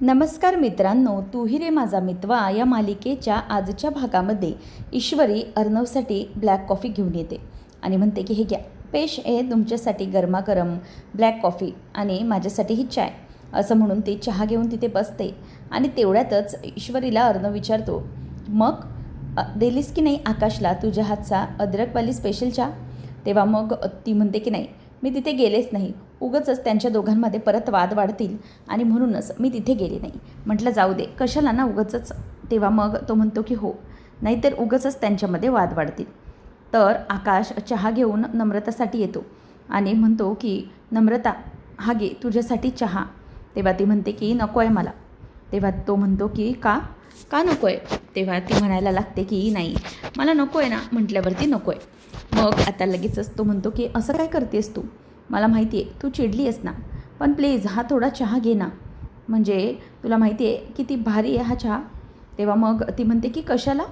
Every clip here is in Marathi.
नमस्कार मित्रांनो, तू ही रे माझा मितवा या मालिकेच्या आजच्या भागामध्ये ईश्वरी अर्णवसाठी ब्लॅक कॉफी घेऊन येते आणि म्हणते की हे घ्या, पेश आहे तुमच्यासाठी गरमागरम ब्लॅक कॉफी आणि माझ्यासाठी ही चाय, असं म्हणून ती चहा घेऊन तिथे बसते. आणि तेवढ्यातच ईश्वरीला अर्णव विचारतो, मग दिलीस की नाही आकाशला तुझ्या हातचा अद्रकवाली स्पेशल चहा? तेव्हा मग ती म्हणते की नाही, मी तिथे गेलेच नाही, उगाचच त्यांच्या दोघांमध्ये परत वाद वाढतील आणि म्हणूनच मी तिथे गेले नाही. म्हटलं जाऊ दे, कशाला ना उगाचच. तेव्हा मग तो म्हणतो की हो, नाहीतर उगाचच त्यांच्यामध्ये वाद वाढतील. तर आकाश चहा घेऊन नम्रतासाठी येतो आणि म्हणतो की नम्रता, हा घे तुझ्यासाठी चहा. तेव्हा ती म्हणते की नको आहे मला. तेव्हा तो म्हणतो की का का नको आहे? तेव्हा ती म्हणायला लागते की नाही, मला नको आहे ना म्हटल्यावरती नको आहे. मग आता लगेचच तो म्हणतो की असं काय करतेस तू? मला माहिती आहे तू चिडली आहेस ना, पण प्लीज हा थोडा चहा घे ना, म्हणजे तुला माहिती आहे किती भारी आहे हा चहा. तेव्हा मग ती म्हणते की कशाला?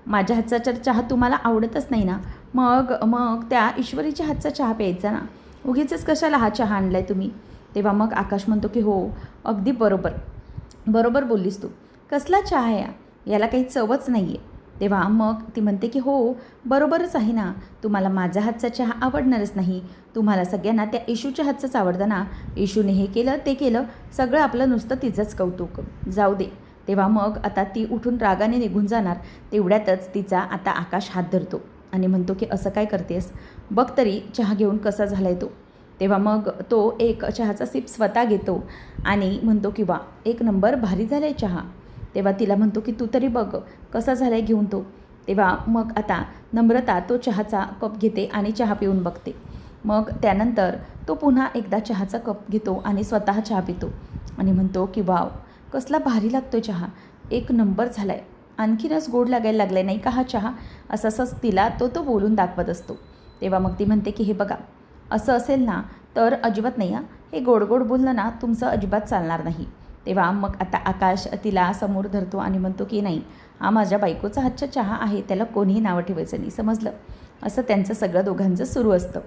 माझ्या हातचा चहा तुम्हाला आवडतच नाही ना, मग मग त्या ईश्वरीच्या हातचा चहा प्यायचा ना, उगीचच कशाला हा चहा आणला आहे तुम्ही? तेव्हा मग आकाश म्हणतो की हो, अगदी बरोबर बोललीस तू, कसला चहा आहे याला काही चवच नाही आहे. तेव्हा मग ती म्हणते की हो बरोबरच आहे ना, तुम्हाला माझ्या हातचा चहा आवडणारच नाही, तुम्हाला सगळ्यांना त्या इशूच्या हातचंच आवडतं ना, इशूने हे केलं ते केलं, सगळं आपलं नुसतं तिचंच कौतुक, जाऊ दे. तेव्हा मग आता ती उठून रागाने निघून जाणार. तेवढ्यातच तिचा आता आकाश हात धरतो आणि म्हणतो की असं काय करतेस, बघ तरी चहा घेऊन कसा झाला आहे तो. तेव्हा मग तो एक चहाचा सिप स्वतः घेतो आणि म्हणतो की वा, एक नंबर भारी झाला आहे चहा. तेव्हा तिला म्हणतो की तू तरी बघ कसा झाला आहे घेऊन तो. तेव्हा मग आता नम्रता तो चहाचा कप घेते आणि चहा पिऊन बघते. मग त्यानंतर तो पुन्हा एकदा चहाचा कप घेतो आणि स्वतः चहा पितो आणि म्हणतो की वाव, कसला भारी लागतो चहा, एक नंबर झाला आहे, आणखीनच गोड लागायला लागला आहे नाही का हा चहा, असंच तिला तो बोलून दाखवत असतो. तेव्हा मग ती म्हणते की हे बघा, असं असेल ना तर अजिबात नाही, हे गोड बोलणं ना तुमचं अजिबात चालणार नाही. तेव्हा मग आता आकाश तिला समोर धरतो आणि म्हणतो की नाही, हा माझ्या बायकोचा हातचा चहा आहे, त्याला कोणीही नावं ठेवायचं नाही, समजलं? असं त्यांचं सगळं दोघांचं सुरू असतं.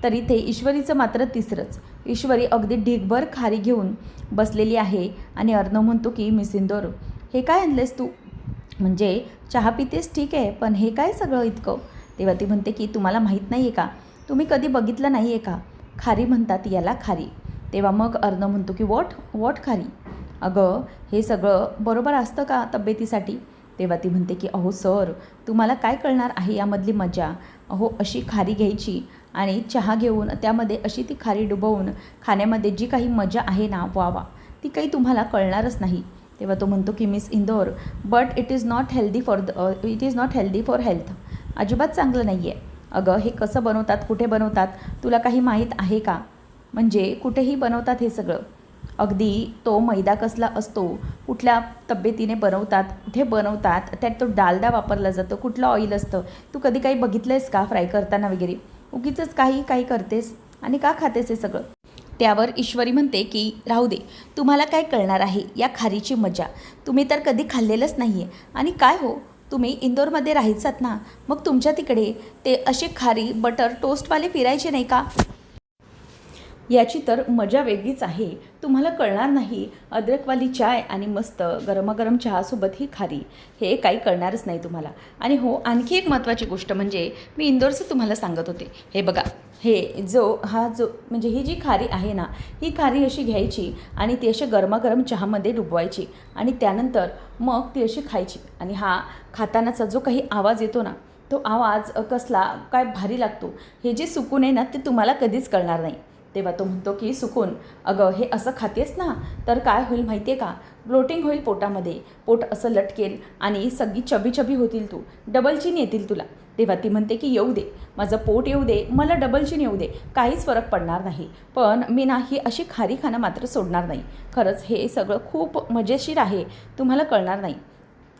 तर इथे ईश्वरीचं मात्र तिसरंच. ईश्वरी अगदी ढीगभर खारी घेऊन बसलेली आहे आणि अर्णव म्हणतो की मिस इंदोर, हे काय आणलेस तू? म्हणजे चहा पितेस ठीक आहे, पण हे काय सगळं इतकं? तेव्हा ती म्हणते की तुम्हाला माहीत नाही आहे का, तुम्ही कधी बघितलं नाही आहे का, खारी म्हणतात याला, खारी. तेव्हा मग अर्णव म्हणतो की वॉट खारी? अगं हे सगळं बरोबर असतं का तब्येतीसाठी? तेव्हा ती म्हणते की अहो सर, तुम्हाला काय कळणार आहे यामधली मजा? अहो अशी खारी घ्यायची आणि चहा घेऊन त्यामध्ये अशी ती खारी डुबवून खाण्यामध्ये जी काही मजा आहे ना, वा, ती काही तुम्हाला कळणारच नाही. तेव्हा तो म्हणतो की miss Indore, but it is not healthy for health, अजिबात चांगलं नाही आहे. अगं हे कसं बनवतात, कुठे बनवतात, तुला काही माहीत आहे का? म्हणजे कुठेही बनवतात हे सगळं, अगदी तो मैदा कसला असतो, कुठल्या तब्येतीने बनवतात, कुठे बनवतात, त्यात तो डालडा वापरला जातो, कुठलं ऑइल असतं, तू कधी काही बघितलं आहेस का फ्राय करताना वगैरे? उगीचंच काही करतेस आणि का खातेस हे सगळं? त्यावर ईश्वरी म्हणते की राहू दे, तुम्हाला काय कळणार आहे या खारीची मजा, तुम्ही तर कधी खाल्लेलंच नाही आहे. आणि काय हो, तुम्ही इंदोरमध्ये राहायचात ना, मग तुमच्या तिकडे ते असे खारी बटर टोस्टवाले फिरायचे नाही का? याची तर मजा वेगळीच आहे, तुम्हाला कळणार नाही. अद्रकवाली चाय आणि मस्त गरमागरम चहासोबत ही खारी, हे काही कळणारच नाही तुम्हाला. आणि हो, आणखी एक महत्त्वाची गोष्ट म्हणजे मी इंदोरचं तुम्हाला सांगत होते, हे बघा, म्हणजे ही जी खारी आहे ना, ही खारी अशी घ्यायची आणि ती अशी गरमागरम चहामध्ये डुबवायची आणि त्यानंतर मग ती अशी खायची. आणि हा खातानाचा जो काही आवाज येतो ना, तो आवाज कसला काय भारी लागतो. हे जे सुकून आहे ना, ते तुम्हाला कधीच कळणार नाही. तेव्हा तो म्हणतो की सुकून, अगं हे असं खातेस ना तर काय होईल माहिती आहे का, ब्लोटिंग होईल पोटामध्ये, पोट असं लटकेल आणि सगळी चबी होतील, तू डबल चीन येतील तुला. तेव्हा ती म्हणते की येऊ दे, माझं पोट येऊ दे, मला डबल चीन येऊ दे, काहीच फरक पडणार नाही, पण मी ना ही अशी खारी खाणं मात्र सोडणार नाही. खरंच हे सगळं खूप मजेशीर आहे, तुम्हाला कळणार नाही.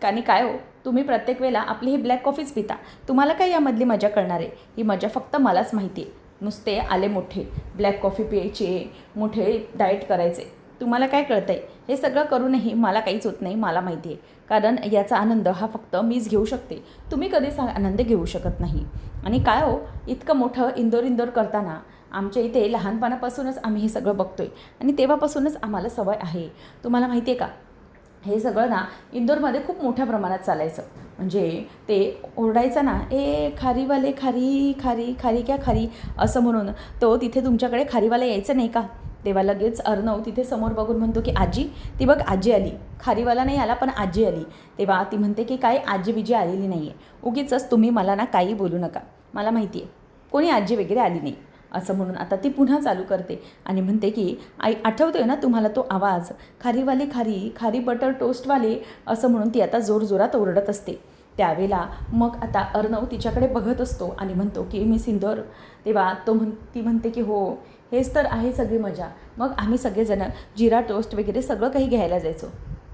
कारण काय हो, तुम्ही प्रत्येक वेळेला आपली ही ब्लॅक कॉफीच पिता, तुम्हाला काय यामधली मजा कळणार आहे? ही मजा फक्त मलाच माहिती आहे. नुसते आले मोठे ब्लॅक कॉफी प्यायचे, मोठे डाएट करायचे, तुम्हाला काय कळतं आहे? हे सगळं करूनही मला काहीच होत नाही, मला माहिती आहे. कारण याचा आनंद हा फक्त मीच घेऊ शकते, तुम्ही कधीच आनंद घेऊ शकत नाही. आणि काय हो, इतकं मोठं इंदोर करताना आमच्या इथे लहानपणापासूनच आम्ही हे सगळं बघतो आहे आणि तेव्हापासूनच आम्हाला सवय आहे. तुम्हाला माहिती आहे का, हे सगळं ना इंदोरमध्ये खूप मोठ्या प्रमाणात चालायचं. म्हणजे ते ओरडायचं ना, ए खारीवाले खारी खारी खारी क्या खारी, असं म्हणून तो तिथे तुमच्याकडे खारीवाला यायचं नाही का. तेव्हा लगेच अर्णव तिथे समोर बघून म्हणतो की आजी, ती बघ आजी आली. खारीवाला नाही आला पण आजी आली. तेव्हा ती म्हणते की काय आजी बिजी आलेली नाही आहे, उगीचच तुम्ही मला ना काही बोलू नका, मला माहिती आहे कोणी आजी वगैरे आली नाही, असं म्हणून आता ती पुन्हा चालू करते आणि म्हणते की आई आठवतोय ना तुम्हाला तो आवाज, खारीवाले खारी खारी बटर टोस्टवाले, असं म्हणून ती आता जोरजोरात ओरडत असते. त्यावेळेला मग आता अर्णव तिच्याकडे बघत असतो आणि म्हणतो की मी सिंदूर. तेव्हा ती म्हणते की हो हेच तर आहे सगळी मजा. मग आम्ही सगळेजणं जिरा टोस्ट वगैरे सगळं काही घ्यायला जायचो.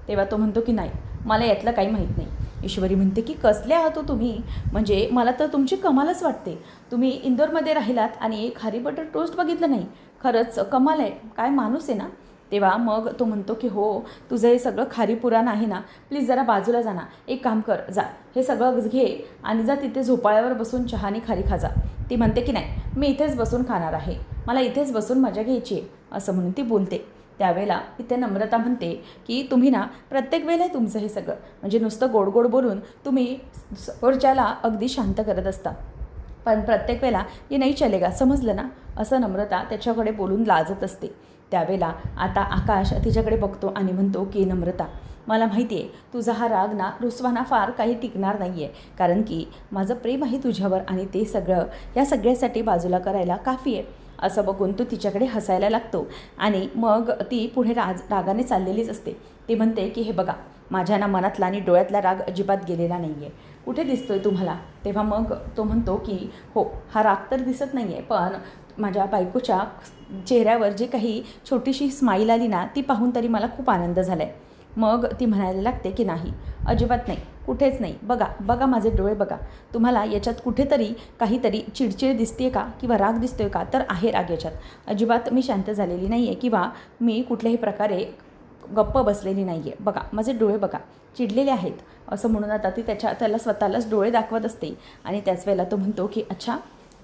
तेव्हा तो म्हणतो की नाही मला यातलं काही माहीत नाही. ईश्वरी म्हणते की कसले आहात हो तुम्ही, म्हणजे मला तर तुमची कमालच वाटते. तुम्ही इंदोरमध्ये राहिलात आणि खारी बटर टोस्ट बघितलं नाही, खरंच कमाल आहे, काय माणूस आहे ना. तेव्हा मग तो म्हणतो की हो तुझं हे सगळं खारी पुराण आहे ना, प्लीज जरा बाजूला जा ना, एक काम कर जा हे सगळं घे आणि जा तिथे झोपाळ्यावर बसून चहानी खारी खा जा. ती म्हणते की नाही मी इथेच बसून खाणार आहे, मला इथेच बसून मजा घ्यायची आहे, असं म्हणून ती बोलते. त्यावेळेला इथे नम्रता म्हणते की तुम्ही ना प्रत्येक वेळेला तुमचं हे सगळं म्हणजे नुसतं गोड गोड बोलून तुम्ही समोरच्याला अगदी शांत करत असता, पण प्रत्येक वेळेला हे नाही चलेगा, समजलं ना, असं नम्रता त्याच्याकडे बोलून लाजत असते. त्यावेळेला आता आकाश तिच्याकडे बघतो आणि म्हणतो की नम्रता मला माहिती आहे तुझा हा राग ना रुसवाना फार काही टिकणार नाही आहे, कारण की माझं प्रेम आहे तुझ्यावर आणि ते सगळं या सगळ्यासाठी बाजूला करायला काफी आहे, असं बघून तो तिच्याकडे हसायला लागतो. आणि मग ती पुढे रागाने चाललेलीच असते. ती म्हणते की हे बघा माझ्या ना मनातला आणि डोळ्यातला राग अजिबात गेलेला नाही आहे, कुठे दिसतोय तुम्हाला. तेव्हा मग तो म्हणतो की हो हा राग तर दिसत नाही आहे, पण माझ्या बायकोच्या चेहऱ्यावर जी काही छोटीशी स्माईल आली ना ती पाहून तरी मला खूप आनंद झाला आहे. मग ती म्हणायला लागते की नाही अजिबात नाही, कुठेच नाही, बघा बघा माझे डोळे बघा, तुम्हाला याच्यात कुठेतरी काहीतरी चिडचिड दिसते का किंवा राग दिसतोय का, तर आहे राग याच्यात, अजिबात मी शांत झालेली नाही आहे किंवा मी कुठल्याही प्रकारे गप्प बसलेली नाही आहे, बघा माझे डोळे बघा चिडलेले आहेत, असं म्हणून आता ती त्याला स्वतःलाच डोळे दाखवत असते. आणि त्याच वेळेला तो म्हणतो की अच्छा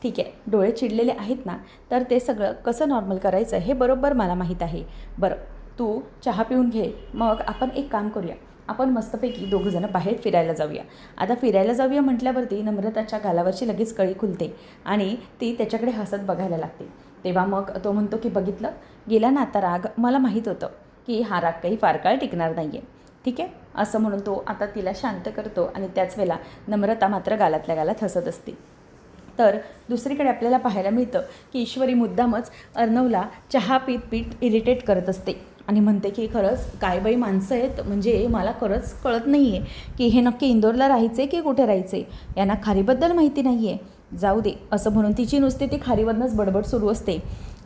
ठीक आहे डोळे चिडलेले आहेत ना, तर ते सगळं कसं नॉर्मल करायचं हे बरोबर मला माहीत आहे. बरं तू चहा पिऊन घे, मग आपण एक काम करूया, आपण मस्तपैकी दोघंजणं बाहेर फिरायला जाऊया. आता फिरायला जाऊया म्हटल्यावरती नम्रताच्या गालावरची लगेच कळी खुलते आणि ती त्याच्याकडे हसत बघायला लागते. तेव्हा मग तो म्हणतो की बघितलं गेला ना आता राग, मला माहीत होतं की हा राग काही फार काळ टिकणार नाही आहे, ठीक आहे, असं म्हणून तो आता तिला शांत करतो. आणि त्याच वेळेला नम्रता मात्र गालातल्या गालात हसत असते. तर दुसरीकडे आपल्याला पाहायला मिळतं की ईश्वरी मुद्दामच अर्णवला चहा पीत पीत इरिटेट करत असते आणि म्हणते की खरंच काय बाई माणसं आहेत, म्हणजे मला खरंच कळत नाही आहे की हे नक्की इंदोरला राहायचे की कुठे राहायचे, यांना खारीबद्दल माहिती नाही आहे, जाऊ दे, असं म्हणून तिची नुसती ती खारीवरनंच बडबड सुरू असते.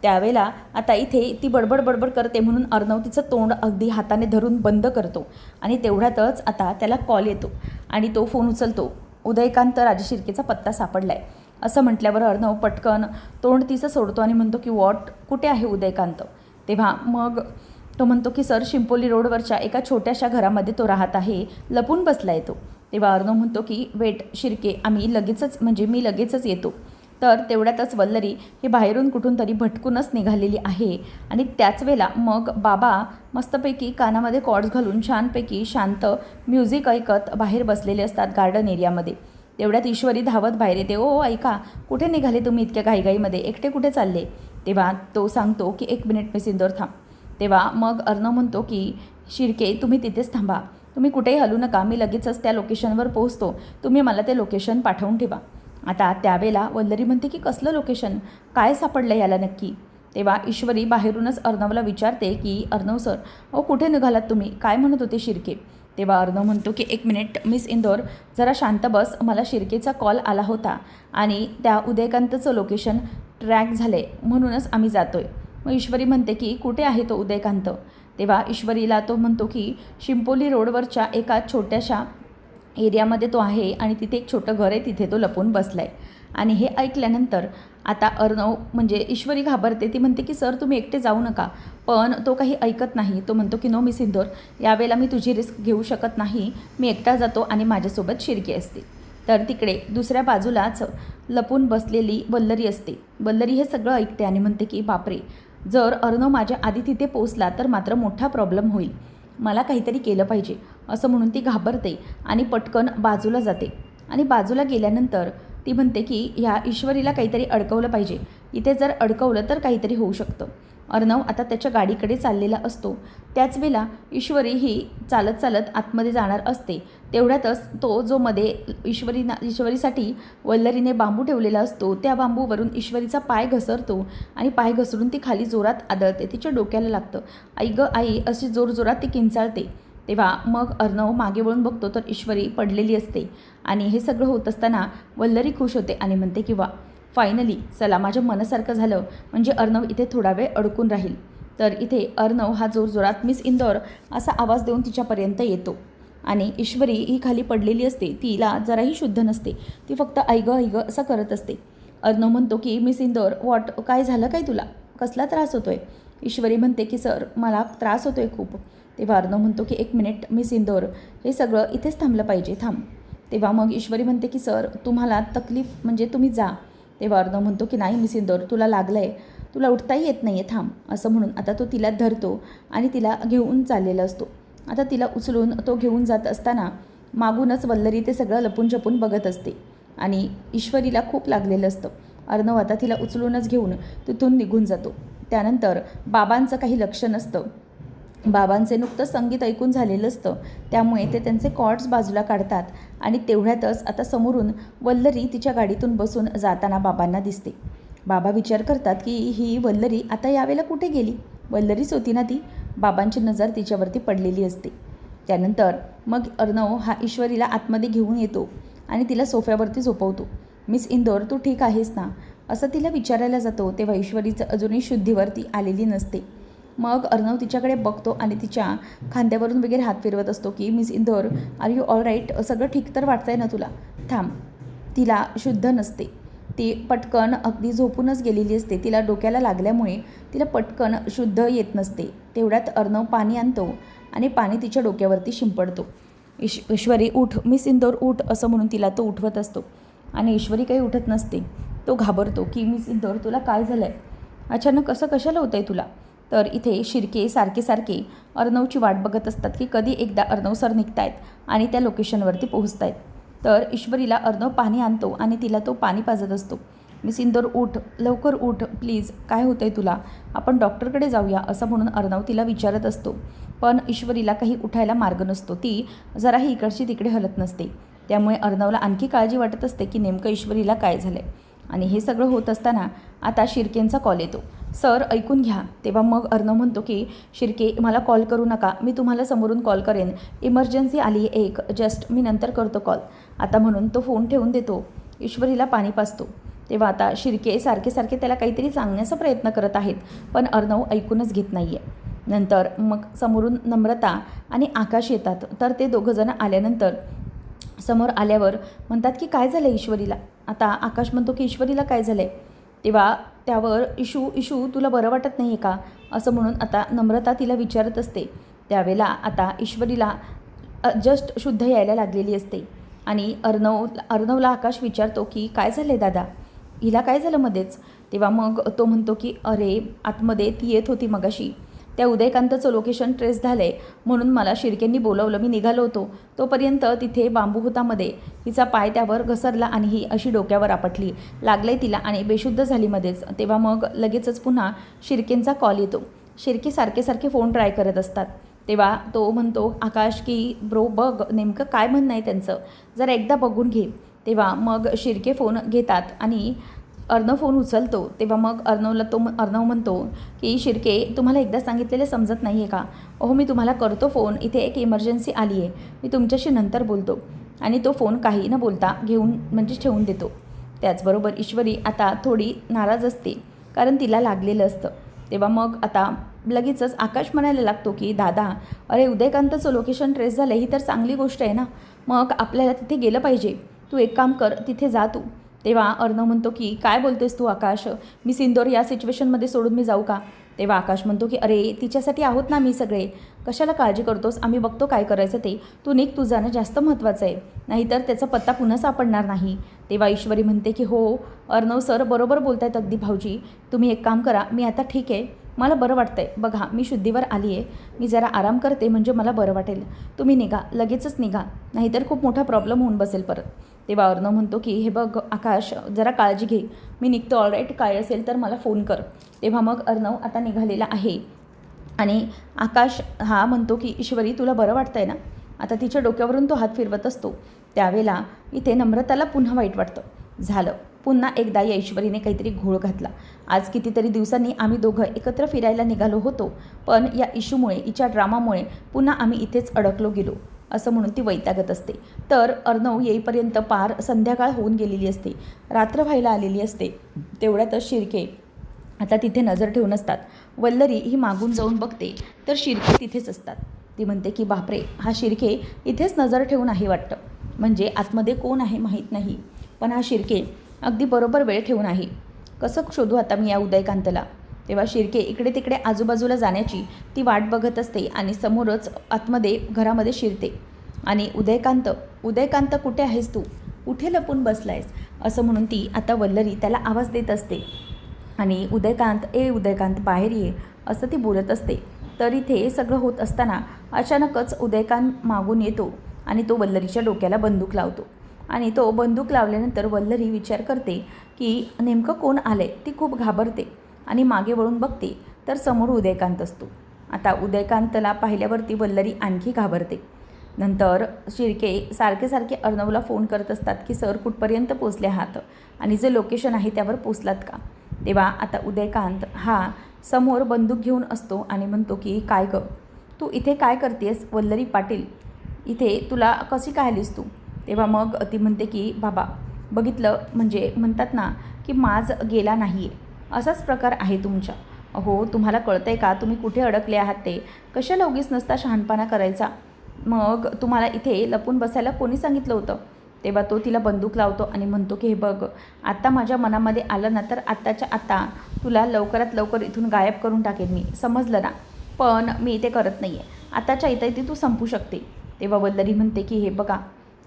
त्यावेळेला आता इथे ती बडबड करते म्हणून अर्णव तिचं तोंड अगदी हाताने धरून बंद करतो. आणि तेवढ्यातच आता त्याला कॉल येतो आणि तो फोन उचलतो. उदयकांत राजे शिर्केचा पत्ता सापडला आहे, असं म्हटल्यावर अर्णव पटकन तोंड तिचं सोडतो आणि म्हणतो की वॉट, कुठे आहे उदयकांत. तेव्हा मग तो म्हणतो की सर शिंपोली रोडवरच्या एका छोट्याशा घरामध्ये तो राहत आहे, लपून बसला आहे तो. तेव्हा अर्णव म्हणतो की वेट शिर्के, मी लगेचच येतो. तर तेवढ्यातच वल्लरी ही बाहेरून कुठून तरी भटकूनच निघालेली आहे. आणि त्याच वेळेला मग बाबा मस्तपैकी कानामध्ये कॉर्ड्स घालून छानपैकी शांत म्युझिक ऐकत बाहेर बसलेले असतात गार्डन एरियामध्ये. तेवढ्यात ईश्वरी धावत बाहेर येते. ओ ऐका, कुठे निघाले तुम्ही इतक्या घाईघाईमध्ये, एकटे कुठे चालले. तेव्हा तो सांगतो की 1 मिनिट मी सिंदूर थांब. तेव्हा मग अर्णव म्हणतो की शिर्के तुम्ही तिथेच थांबा, तुम्ही कुठेही हलू नका, मी लगेचच त्या लोकेशनवर पोहोचतो, तुम्ही मला ते लोकेशन पाठवून ठेवा. आता त्यावेळेला वल्लरी म्हणते की कसलं लोकेशन, काय सापडलं याला नक्की. तेव्हा ईश्वरी बाहेरूनच अर्णवला विचारते की अर्णव सर, कुठे निघालात तुम्ही, काय म्हणत होते शिर्के. तेव्हा अर्णव म्हणतो की 1 मिनिट मिस इंदोर, जरा शांत बस, मला शिर्केचा कॉल आला होता आणि त्या उदयकांतचं लोकेशन ट्रॅक झालं आहे म्हणूनच आम्ही जातो आहे. मग ईश्वरी म्हणते की कुठे आहे तो उदयकांत. तेव्हा ईश्वरीला तो म्हणतो की शिंपोली रोडवरच्या एका छोट्याशा एरियामध्ये तो आहे आणि तिथे एक छोटं घर आहे, तिथे तो लपून बसला आहे. आणि हे ऐकल्यानंतर आता अर्णव म्हणजे ईश्वरी घाबरते. ती म्हणते की सर तुम्ही एकटे जाऊ नका, पण तो काही ऐकत नाही. तो म्हणतो की नो मिस इंदोर, यावेळेला मी तुझी रिस्क घेऊ शकत नाही, मी एकटा जातो आणि माझ्यासोबत शिर्के असते. तर तिकडे दुसऱ्या बाजूलाच लपून बसलेली वल्लरी असते. वल्लरी हे सगळं ऐकते आणि म्हणते की बापरे, जर अर्णव माझ्या आधी तिथे पोचला तर मात्र मोठा प्रॉब्लेम होईल. मला काहीतरी केलं पाहिजे असं म्हणून ती घाबरते आणि पटकन बाजूला जाते. आणि बाजूला गेल्यानंतर ती म्हणते की ह्या ईश्वरीला काहीतरी अडकवलं पाहिजे, इथे जर अडकवलं तर काहीतरी होऊ शकतं. अर्णव आता त्याच्या गाडीकडे चाललेला असतो. त्याच वेळेला ईश्वरी ही चालत चालत आतमध्ये जाणार असते. तेवढ्यातच तो जो मध्ये ईश्वरीसाठी वल्लरीने बांबू ठेवलेला असतो, त्या बांबूवरून ईश्वरीचा पाय घसरतो आणि पाय घसरून ती खाली जोरात आदळते. तिच्या डोक्याला लागतं. आई गं आई अशी जोरजोरात ती किंचाळते. तेव्हा मग अर्णव मागे वळून बघतो तर ईश्वरी पडलेली असते. आणि हे सगळं होत असताना वल्लरी खुश होते आणि म्हणते की वा, फायनली चला माझ्या मनासारखं झालं, म्हणजे अर्णव इथे थोडा वेळ अडकून राहील. तर इथे अर्णव हा जोरजोरात मिस इंदौर असा आवाज देऊन तिच्यापर्यंत येतो. आणि ईश्वरी ही खाली पडलेली असते. तिला जराही शुद्ध नसते. ती फक्त ऐगं ऐगं असं करत असते. अर्णव म्हणतो की मिस इंदौर वॉट, काय झालं काय तुला, कसला त्रास होतो आहे? ईश्वरी म्हणते की सर मला त्रास होतो आहे खूप. तेव्हा अर्णव म्हणतो की एक मिनिट मिस इंदौर, हे सगळं इथेच थांबलं पाहिजे, थांब. तेव्हा मग ईश्वरी म्हणते की सर तुम्हाला तकलीफ म्हणजे तुम्ही जा. तेव्हा अर्णव म्हणतो की नाही मिस इंदौर, तुला लागलं आहे, तुला उठताही येत नाही आहे, थांब. असं म्हणून आता तो तिला धरतो आणि तिला घेऊन चाललेला असतो. आता तिला उचलून तो घेऊन जात असताना मागूनच वल्लरी ते सगळं लपून छपून बघत असते आणि ईश्वरीला खूप लागलेलं असतं. अर्णव आता तिला उचलूनच घेऊन तिथून निघून जातो. त्यानंतर बाबांचं काही लक्ष नसतं. बाबांचे नुकतं संगीत ऐकून झालेलं असतं, त्यामुळे ते त्यांचे कॉर्ड्स बाजूला काढतात आणि तेवढ्यातच आता समोरून वल्लरी तिच्या गाडीतून बसून जाताना बाबांना दिसते. बाबा विचार करतात की ही वल्लरी आता यावेळेला कुठे गेली. वल्लरीच होती ना ती. बाबांची नजर तिच्यावरती पडलेली असते. त्यानंतर मग अर्णव हा ईश्वरीला आतमध्ये घेऊन येतो आणि तिला सोफ्यावरती झोपवतो. मिस इंदौर तू ठीक आहेस ना असं तिला विचारायला जातो. तेव्हा ईश्वरीचं अजूनही शुद्धीवरती आलेली नसते. मग अर्णव तिच्याकडे बघतो आणि तिच्या खांद्यावरून वगैरे हात फिरवत असतो की miss Indore are you all right, सगळं ठीक तर वाटतंय ना तुला, थांब. तिला शुद्ध नसते. ती पटकन अगदी झोपूनच गेलेली असते. तिला डोक्याला लागल्यामुळे तिला पटकन शुद्ध येत नसते. तेवढ्यात अर्णव पाणी आणतो आणि पाणी तिच्या डोक्यावरती शिंपडतो. ईश्वरी उठ मिस इंदौर उठ असं म्हणून तिला तो उठवत असतो आणि ईश्वरी काही उठत नसते. तो घाबरतो की मिस इंदौर तुला काय झालं आहे, अचानक असं कशाला होतं आहे तुला. तर इथे शिर्के सारखे अर्णवची वाट बघत असतात की कधी एकदा अर्णव सर निघत आहेत आणि त्या लोकेशनवरती पोहोचत आहेत. तर ईश्वरीला अर्णव पाणी आणतो आणि तिला तो पाणी पाजत असतो. मिस इंदौर उठ, लवकर उठ प्लीज, काय होतं आहे तुला, आपण डॉक्टरकडे जाऊया असं म्हणून अर्णव तिला विचारत असतो. पण ईश्वरीला काही उठायला मार्ग नसतो. ती जराही इकडची तिकडे हलत नसते. त्यामुळे अर्णवला आणखी काळजी वाटत असते की नेमकं ईश्वरीला काय झालं आहे. आणि हे सगळं होत असताना आता शिर्केंचा कॉल येतो. सर ऐकून घ्या. तेव्हा मग अर्णव म्हणतो की शिर्के मला कॉल करू नका, मी तुम्हाला समोरून कॉल करेन, इमर्जन्सी आली आहे एक, जस्ट मी नंतर करतो कॉल आता म्हणून तो फोन ठेवून देतो. ईश्वरीला पाणी पाजतो. तेव्हा आता शिर्के सारखे त्याला काहीतरी सांगण्याचा प्रयत्न करत आहेत, पण अर्णव ऐकूनच घेत नाही आहे. नंतर मग समोरून नम्रता आणि आकाश येतात. तर ते दोघंजणं आल्यानंतर समोर आल्यावर म्हणतात की काय झालं ईश्वरीला. आता आकाश म्हणतो की ईश्वरीला काय झालं आहे. तेव्हा त्यावर इशू तुला बरं वाटत नाही आहे का असं म्हणून आता नम्रता तिला विचारत असते. त्यावेळेला आता ईश्वरीला जस्ट शुद्ध यायला लागलेली असते आणि अर्णवला आकाश विचारतो की काय झालं आहे दादा, हिला काय झालं मध्येच. तेव्हा मग तो म्हणतो की अरे आतमध्ये ती येत होती मगाशी, त्या उदयकांतचं लोकेशन ट्रेस झालं आहे म्हणून मला शिर्केंनी बोलवलं, मी निघालो होतो. तोपर्यंत तिथे बांबू होतामध्ये हिचा पाय त्यावर घसरला आणि ही अशी डोक्यावर आपटली, लागलं तिला आणि बेशुद्ध झाली मध्येच. तेव्हा मग लगेचच पुन्हा शिर्केंचा कॉल येतो. शिर्के सारखे फोन ट्राय करत असतात. तेव्हा तो म्हणतो आकाश की ब्रो बघ नेमकं काय म्हणणं आहे त्यांचं, जरा एकदा बघून घे. तेव्हा मग शिर्के फोन घेतात आणि अर्णव फोन उचलतो. तेव्हा मग अर्णव म्हणतो की शिर्के तुम्हाला एकदा सांगितलेलं समजत नाही आहे का. ओहो मी तुम्हाला करतो फोन, इथे एक इमर्जन्सी आली आहे, मी तुमच्याशी नंतर बोलतो. आणि तो फोन काही न बोलता घेऊन म्हणजे ठेवून देतो. त्याचबरोबर ईश्वरी आता थोडी नाराज असते कारण तिला लागलेलं असतं. तेव्हा मग आता लगेचच आकाश म्हणायला लागतो की दादा अरे उदयकांतचं लोकेशन ट्रेस झालं, ही तर चांगली गोष्ट आहे ना, मग आपल्याला तिथे गेलं पाहिजे, तू एक काम कर तिथे जा तू. तेव्हा अर्णव म्हणतो की काय बोलतोयस तू आकाश, मिस इंदौर या सिच्युएशनमध्ये सोडून मी जाऊ का. तेव्हा आकाश म्हणतो की अरे तिच्यासाठी आहोत ना मी सगळे, कशाला काळजी करतोस, आम्ही बघतो काय करायचं ते, तू निघ, तू जाणं जास्त महत्त्वाचं आहे, नाहीतर त्याचा पत्ता पुन्हा सापडणार नाही. तेव्हा ईश्वरी म्हणते की हो अर्णव सर बरोबर बोलतायत अगदी भाऊजी, तुम्ही एक काम करा, मी आता ठीक आहे, मला बरं वाटतं आहे. बघा मी शुद्धीवर आली आहे, मी जरा आराम करते म्हणजे मला बरं वाटेल. तुम्ही निघा, लगेचच निघा, नाहीतर खूप मोठा प्रॉब्लेम होऊन बसेल परत. तेव्हा अर्णव म्हणतो की हे बघ आकाश, जरा काळजी घे, मी निघतो, ऑलराईट, काय असेल तर मला फोन कर. तेव्हा मग अर्णव आता निघालेला आहे आणि आकाश हा म्हणतो की ईश्वरी तुला बरं वाटतं आहे ना. आता तिच्या डोक्यावरून तो हात फिरवत असतो. त्यावेळेला इथे नम्रताला पुन्हा वाईट वाटतं. झालं, पुन्हा एकदा या ईश्वरीने काहीतरी घोळ घातला. आज कितीतरी दिवसांनी आम्ही दोघं एकत्र फिरायला निघालो होतो, पण या इशूमुळे, हिच्या ड्रामामुळे पुन्हा आम्ही इथेच अडकलो गेलो, असं म्हणून ती वैतागत असते. तर अर्णव येईपर्यंत पार संध्याकाळ होऊन गेलेली असते, रात्र व्हायला आलेली असते. तेवढ्यातच शिर्के आता तिथे नजर ठेवून असतात. वल्लरी ही मागून जाऊन बघते तर शिर्के तिथेच असतात. ती म्हणते की बापरे, हा शिर्के इथेच नजर ठेवून आहे वाटतं, म्हणजे आतमध्ये कोण आहे माहीत नाही, पण हा शिर्के अगदी बरोबर वेळ ठेवून आहे. कसं शोधू आता मी या उदयकांतला. तेव्हा शिर्के इकडे तिकडे आजूबाजूला जाण्याची ती वाट बघत असते आणि समोरच आतमध्ये घरामध्ये शिरते आणि उदयकांत कुठे आहेस तू, कुठे लपून बसलायस, असं म्हणून ती आता वल्लरी त्याला आवाज देत असते आणि उदयकांत बाहेर ये, असं ती बोलत असते. तर इथे सगळं होत असताना अचानकच उदयकांत मागून येतो आणि तो वल्लरीच्या डोक्याला बंदूक लावतो. आणि तो बंदूक लावल्यानंतर वल्लरी विचार करते की नेमकं कोण आले. ती खूप घाबरते आणि मागे वळून बघते तर समोर उदयकांत असतो. आता उदयकांतला पाहिल्यावरती वल्लरी आणखी घाबरते. नंतर शिर्के सारखे अर्णवला फोन करत असतात की सर कुठपर्यंत पोचले आहात आणि जे लोकेशन आहे त्यावर पोचलात का. तेव्हा आता उदयकांत हा समोर बंदूक घेऊन असतो आणि म्हणतो की काय गं, तू इथे काय करतेस वल्लरी पाटील, इथे तुला कशी काय आलीस तू. तेव्हा मग ती म्हणते की बाबा बघितलं, म्हणजे म्हणतात ना की माज गेला नाही आहे, असाच प्रकार आहे तुमच्या. अहो तुम्हाला कळतं आहे का तुम्ही कुठे अडकले आहात ते, कशाला उगीच नसता शहाणपणा करायचा. मग तुम्हाला इथे लपून बसायला कोणी सांगितलं होतं. तेव्हा तो तिला बंदूक लावतो आणि म्हणतो की हे बघ, आत्ता माझ्या मनामध्ये आलं ना तर आत्ताच्या आत्ता तुला लवकरात लवकर इथून गायब करून टाकेन मी, समजलं ना. पण मी ते करत नाही आहे, आत्ताच्या इथे तू संपू शकते. तेव्हा वल्लरी म्हणते की हे बघा,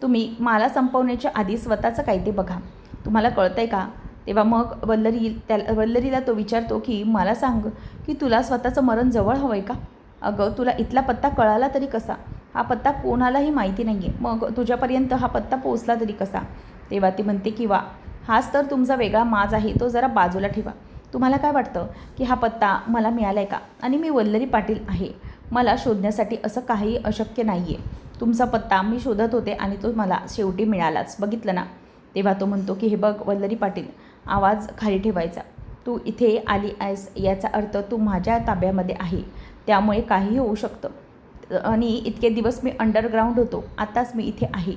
तुम्ही मला संपवण्याच्या आधी स्वतःचं काय ते बघा, तुम्हाला कळतं आहे का. तेव्हा मग वल्लरीला तो विचारतो की मला सांग की तुला स्वतःचं मरण जवळ हवं आहे का. अगं तुला इथला पत्ता कळाला तरी कसा, हा पत्ता कोणालाही माहिती नाही आहे, मग तुझ्यापर्यंत हा पत्ता पोचला तरी कसा. तेव्हा ती म्हणते की वा, हाच तर तुमचा वेगळा माज आहे, तो जरा बाजूला ठेवा. तुम्हाला काय वाटतं की हा पत्ता मला मिळाला आहे का, आणि मी वल्लरी पाटील आहे, मला शोधण्यासाठी असं काही अशक्य नाही आहे. तुमचा पत्ता मी शोधत होते आणि तो मला शेवटी मिळालाच, बघितलं ना. तेव्हा तो म्हणतो की हे बघ वल्लरी पाटील, आवाज खाली ठेवायचा. तू इथे आली आहेस याचा अर्थ तू माझ्या ताब्यामध्ये आहे, त्यामुळे काहीही होऊ शकतं. आणि इतके दिवस मी अंडरग्राऊंड होतो, आताच मी इथे आहे.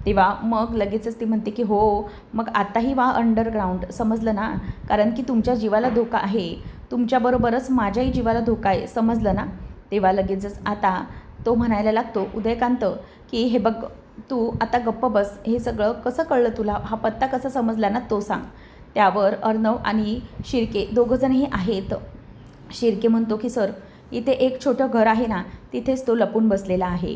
तेव्हा मग लगेचच ती म्हणते की हो, मग आताही वा अंडरग्राऊंड, समजलं ना, कारण की तुमच्या जीवाला धोका आहे, तुमच्याबरोबरच माझ्याही जीवाला धोका आहे, समजलं ना. तेव्हा लगेचच आता तो म्हणायला लागतो उदयकांत की हे बघ, तू आता गप्प बस, हे सगळं कसं कळलं तुला, हा पत्ता कसा समजला ना तो सांग. त्यावर अर्णव आणि शिर्के दोघंजणही आहेत. शिर्के म्हणतो की सर इथे एक छोटं घर आहे ना, तिथेच तो लपून बसलेला आहे.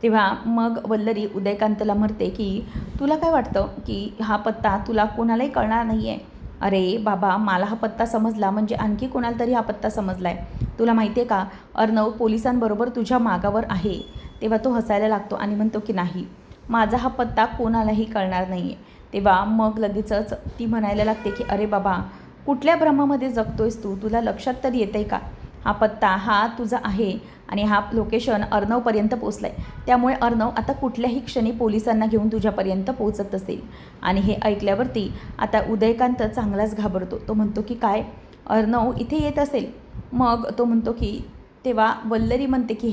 तेव्हा मग वल्लरी उदयकांतला म्हणते की तुला काय वाटतं की हा पत्ता तुला कोणालाही कळणार नाही आहे. अरे बाबा, मला हा पत्ता समजला म्हणजे आणखी कोणाला तरी हा पत्ता समजला आहे. तुला माहिती आहे का, अर्णव पोलिसांबरोबर तुझ्या मागावर आहे. तेव्हा तो हसायला लागतो आणि म्हणतो की नाही, माझा हा पत्ता कोणालाही कळणार नाही आहे. तेव्हा मग लगेचच ती म्हणायला लागते की अरे बाबा, कुठल्या भ्रमामध्ये जगतोयस तू, तुला लक्षात तरी येतं आहे का, हा पत्ता हा तुझा आहे आणि हा लोकेशन अर्णवपर्यंत पोचला आहे, त्यामुळे अर्णव आता कुठल्याही क्षणी पोलिसांना घेऊन तुझ्यापर्यंत पोचत असेल. आणि हे ऐकल्यावरती आता उदयकांत चांगलाच घाबरतो. तो म्हणतो की काय, अर्णव इथे येत असेल. मग तो म्हणतो की तेव्हा वल्लरी म्हणते की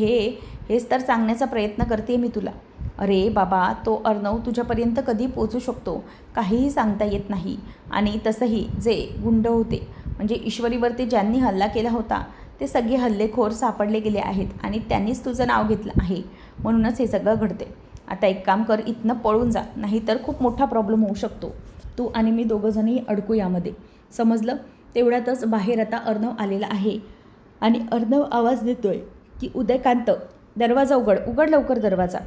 हेच तर सांगण्याचा प्रयत्न करते मी तुला. अरे बाबा, तो अर्णव तुझ्यापर्यंत कधी पोचू शकतो, काहीही सांगता येत नाही. आणि तसंही जे गुंड होते, म्हणजे ईश्वरीवरती ज्यांनी हल्ला केला होता, ते सगळे हल्लेखोर सापडले गेले आहेत आणि त्यांनीच तुझं नाव घेतलं आहे, म्हणूनच हे सगळं घडते. आता एक काम कर, इथनं पळून जा, नाहीतर खूप मोठा प्रॉब्लेम होऊ शकतो. तू आणि मी दोघंजणही अडकू यामध्ये, समजलं. तेवढ्यातच बाहेर आता अर्णव आलेला आहे आणि अर्णव आवाज देतोय की उदयकांत, दरवाजा उघड लवकर दरवाजा.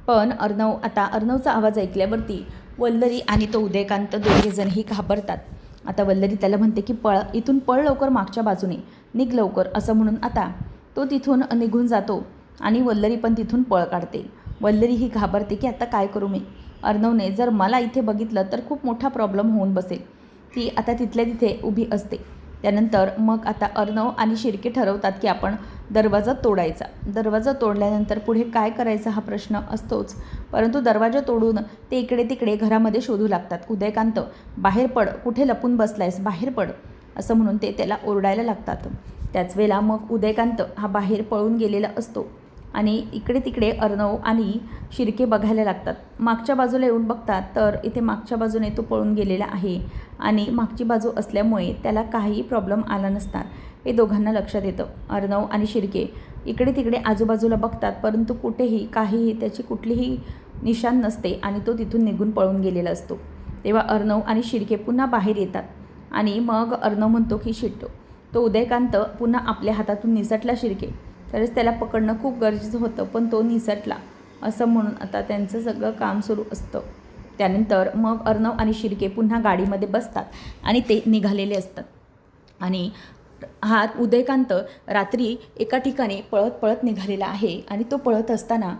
पण अर्णवचा आवाज ऐकल्यावरती वल्लरी आणि तो उदयकांत दोघेजणही घाबरतात. आता वल्लरी त्याला म्हणते की इथून पळ लवकर, मागच्या बाजूने निघ लवकर, असं म्हणून आता तो तिथून निघून जातो आणि वल्लरी पण तिथून पळ काढते. वल्लरी ही घाबरते की आता काय करू मी, अर्णवने जर मला इथे बघितलं तर खूप मोठा प्रॉब्लेम होऊन बसेल. ती आता तिथल्या तिथे उभी असते. त्यानंतर मग आता अर्णव आणि शिर्के ठरवतात की आपण दरवाजा तोडायचा. दरवाजा तोडल्यानंतर पुढे काय करायचा हा प्रश्न असतोच, परंतु दरवाजा तोडून ते इकडे तिकडे घरामध्ये शोधू लागतात. उदयकांत, बाहेर पड, कुठे लपून बसलायस, बाहेर पड, असं म्हणून ते त्याला ओरडायला लागतात. त्याच वेळेला मग उदयकांत हा बाहेर पळून गेलेला असतो आणि इकडे तिकडे अर्णव आणि शिर्के बघायला लागतात. मागच्या बाजूला येऊन बघतात तर इथे मागच्या बाजूने तो पळून गेलेला आहे आणि मागची बाजू असल्यामुळे त्याला काहीही प्रॉब्लेम आला नसणार हे दोघांना लक्षात येतं. अर्णव आणि शिर्के इकडे तिकडे आजूबाजूला बघतात, परंतु कुठेही काहीही त्याची कुठलीही निशाण नसते आणि तो तिथून निघून पळून गेलेला असतो. तेव्हा अर्णव आणि शिर्के पुन्हा बाहेर येतात आणि मग अर्णव म्हणतो की शिट्टो, तो उदयकांत पुन्हा आपल्या हातातून निसटला शिर्के, तरच त्याला पकडणं खूप गरजेचं होतं, पण तो निसटला, असं म्हणून आता त्यांचं सगळं काम सुरू असतं. त्यानंतर मग अर्णव आणि शिर्के पुन्हा गाडीमध्ये बसतात आणि ते निघालेले असतात. आणि हा उदयकांत रात्री एका ठिकाणी पळत पळत निघालेला आहे आणि तो पळत असताना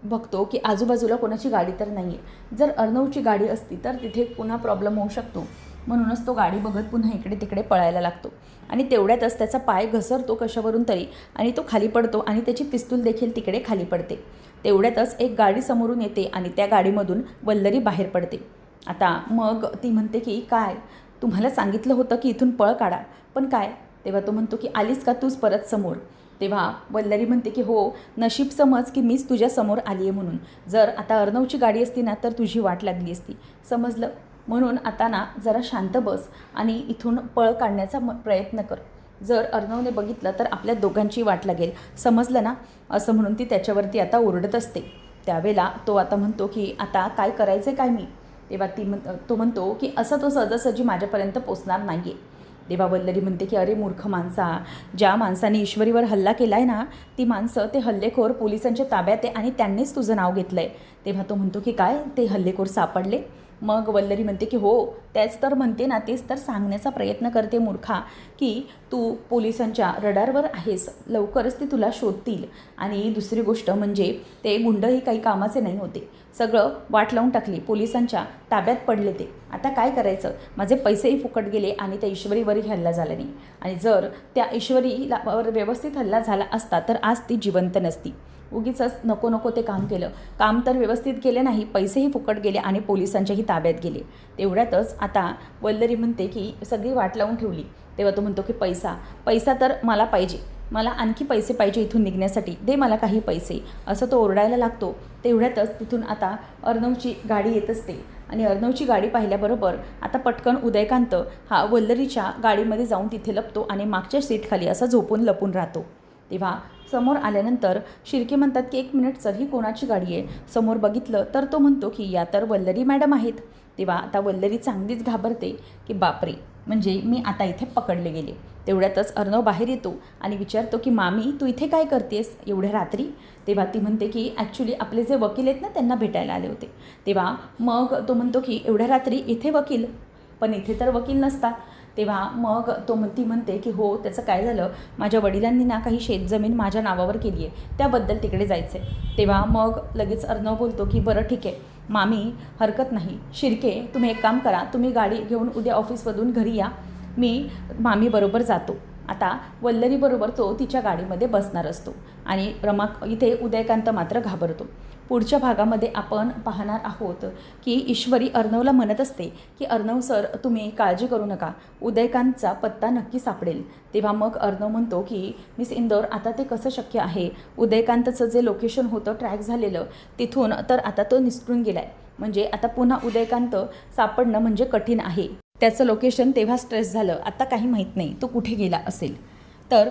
बघतो की आजूबाजूला कोणाची गाडी तर नाही आहे. जर अर्णवची गाडी असती तर तिथे पुन्हा प्रॉब्लेम होऊ शकतो, म्हणूनच तो गाडी बघत पुन्हा इकडे तिकडे पळायला लागतो. आणि तेवढ्यातच त्याचा पाय घसरतो कशावरून तरी आणि तो खाली पडतो आणि त्याची पिस्तूल देखील तिकडे खाली पडते. तेवढ्यातच एक गाडी समोरून येते आणि त्या गाडीमधून वल्लरी बाहेर पडते. आता मग ती म्हणते की काय, तुम्हाला सांगितलं होतं की इथून पळ काढा, पण काय. तेव्हा तो म्हणतो की आलीस का तूच परत समोर. तेव्हा वल्लरी म्हणते की हो, नशीब समज की मीच तुझ्या समोर आली आहे म्हणून. जर आता अर्णवची गाडी असती ना तर तुझी वाट लागली असती, समजलं. म्हणून आता ना जरा शांत बस आणि इथून पळ काढण्याचा प्रयत्न कर. जर अर्णवने बघितलं तर आपल्या दोघांची वाट लागेल, समजलं ना, असं म्हणून ती त्याच्यावरती आता ओरडत असते. त्यावेळेला तो आता म्हणतो की आता काय करायचं काय मी. तेव्हा तो म्हणतो की असं तो सहजासहजी माझ्यापर्यंत पोचणार नाही आहे. तेव्हा वल्लरी म्हणते की अरे मूर्ख माणसा, ज्या माणसाने ईश्वरीवर हल्ला केला आहे ना, ती माणसं ते हल्लेखोर पोलिसांच्या ताब्यात आहे आणि त्यांनीच तुझं नाव घेतलं आहे. तेव्हा तो म्हणतो की काय, ते हल्लेखोर सापडले. मग वल्लरी म्हणते की हो, त्याच तर म्हणते ना, तेच तर सांगण्याचा प्रयत्न करते मूर्खा, की तू पोलिसांच्या रडारवर आहेस, लवकरच ते तुला शोधतील. आणि दुसरी गोष्ट म्हणजे ते गुंडही काही कामाचे नाही होते, सगळं वाट लावून टाकली, पोलिसांच्या ताब्यात पडले ते. आता काय करायचं, माझे पैसेही फुकट गेले आणि त्या ईश्वरीवरही हल्ला झाला नाही. आणि जर त्या ईश्वरीवर व्यवस्थित हल्ला झाला असता तर आज ती जिवंत नसती. उगीचच नको नको ते काम केलं, काम तर व्यवस्थित केले नाही, पैसेही फुकट गेले आणि पोलिसांच्याही ताब्यात गेले. तेवढ्यातच आता वल्लरी म्हणते की सगळी वाट लावून ठेवली. तेव्हा तो म्हणतो की पैसा तर मला पाहिजे, मला आणखी पैसे पाहिजे इथून निघण्यासाठी, दे मला काही पैसे, असं तो ओरडायला लागतो. तेवढ्यातच तिथून आता अर्णवची गाडी येत असते आणि अर्णवची गाडी पाहिल्याबरोबर आता पटकन उदयकांत हा वल्लरीच्या गाडीमध्ये जाऊन तिथे लपतो आणि मागच्या सीटखाली असा झोपून लपून राहतो. तेव्हा समोर आल्यानंतर शिर्के म्हणतात की 1 मिनिट सर, ही कोणाची गाडी आहे. समोर बघितलं तर तो म्हणतो की या तर वल्लरी मॅडम आहेत. तेव्हा आता वल्लरी चांगलीच घाबरते की बापरे, म्हणजे मी आता इथे पकडले गेले. तेवढ्यातच अर्णव बाहेर येतो आणि विचारतो की मामी, तू इथे काय करतेस एवढ्या रात्री. तेव्हा ती म्हणते की ॲक्च्युली आपले जे वकील आहेत ना, त्यांना भेटायला आले होते. तेव्हा मग तो म्हणतो की एवढ्या रात्री इथे वकील, पण इथे तर वकील नसतात. तेव्हा मग ती म्हणते की हो, त्याचं काय झालं, माझ्या वडिलांनी ना काही शेतजमीन माझ्या नावावर केली आहे, त्याबद्दल तिकडे जायचं आहे. तेव्हा मग लगेच अर्णव बोलतो की बरं ठीक आहे मामी, हरकत नाही. शिर्के, तुम्ही एक काम करा, तुम्ही गाडी घेऊन उद्या ऑफिसमधून घरी या, मी मामीबरोबर जातो. आता वल्लरीबरोबर तो तिच्या गाडीमध्ये बसणार असतो आणि इथे उदयकांत मात्र घाबरतो. पुढच्या भागामध्ये आपण पाहणार आहोत की ईश्वरी अर्णवला म्हणत असते की अर्णव सर, तुम्ही काळजी करू नका, उदयकांतचा पत्ता नक्की सापडेल. तेव्हा मग अर्णव म्हणतो की मिस इंदौर, आता ते कसं शक्य आहे, उदयकांतचं जे लोकेशन होतं ट्रॅक झालेलं तिथून तर आता तो निसटून गेला आहे, म्हणजे आता पुन्हा उदयकांत सापडणं म्हणजे कठीण आहे. त्याचं लोकेशन तेव्हा स्ट्रेस झालं, आता काही माहीत नाही तो कुठे गेला असेल. तर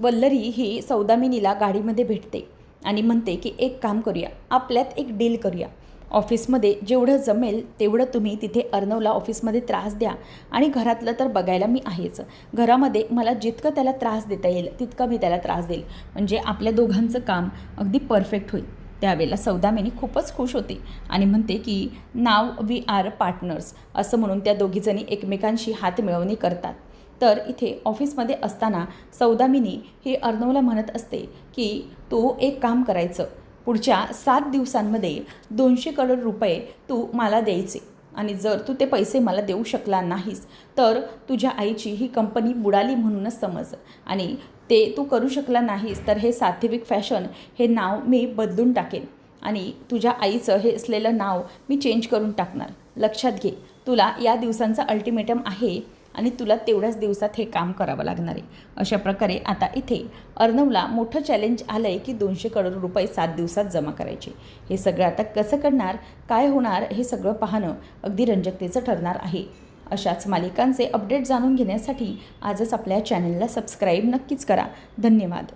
वल्लरी ही सौदामिनीला गाडीमध्ये भेटते आणि म्हणते की एक काम करूया, आपल्यात एक डील करूया, ऑफिसमध्ये जेवढं जमेल तेवढं तुम्ही तिथे अर्णवला ऑफिसमध्ये त्रास द्या आणि घरातलं तर बघायला मी आहेच, घरामध्ये मला जितकं त्याला त्रास देता येईल तितकं मी त्याला त्रास देईल, म्हणजे आपल्या दोघांचं काम अगदी परफेक्ट होईल. त्यावेळेला सौदामिनी खूपच खुश होते आणि म्हणते की नाव वी आर पार्टनर्स असं म्हणून त्या दोघीजणी एकमेकांशी हात मिळवणी करतात. तर इथे ऑफिसमध्ये असताना सौदामिनी ही अर्णवला म्हणत असते की तू एक काम करायचं, पुढच्या 7 दिवसांमध्ये 200 करोड रुपये तू मला द्यायचे आणि जर तू ते पैसे मला देऊ शकला नाहीस तर तुझ्या आईची ही कंपनी बुडाली म्हणूनच समज आणि ते तू करू शकला नाहीस तर हे सात्विक फॅशन हे नाव मी बदलून टाकेन आणि तुझ्या आईचं हे असलेलं नाव मी चेंज करून टाकणार. लक्षात घे, तुला या दिवसांचा अल्टिमेटम आहे आणि तुला तेवढ्याच दिवसात हे काम करावं लागणार आहे. अशा प्रकारे आता इथे अर्णवला मोठं चॅलेंज आलं आहे की 200 करोड रुपये 7 दिवसात जमा करायचे. हे सगळं आता कसं करणार, काय होणार, हे सगळं पाहणं अगदी रंजकतेचं ठरणार आहे. अशाच मालिकांचे अपडेट जाणून घेण्यासाठी आजच आपल्या चॅनलला सबस्क्राईब नक्कीच करा. धन्यवाद.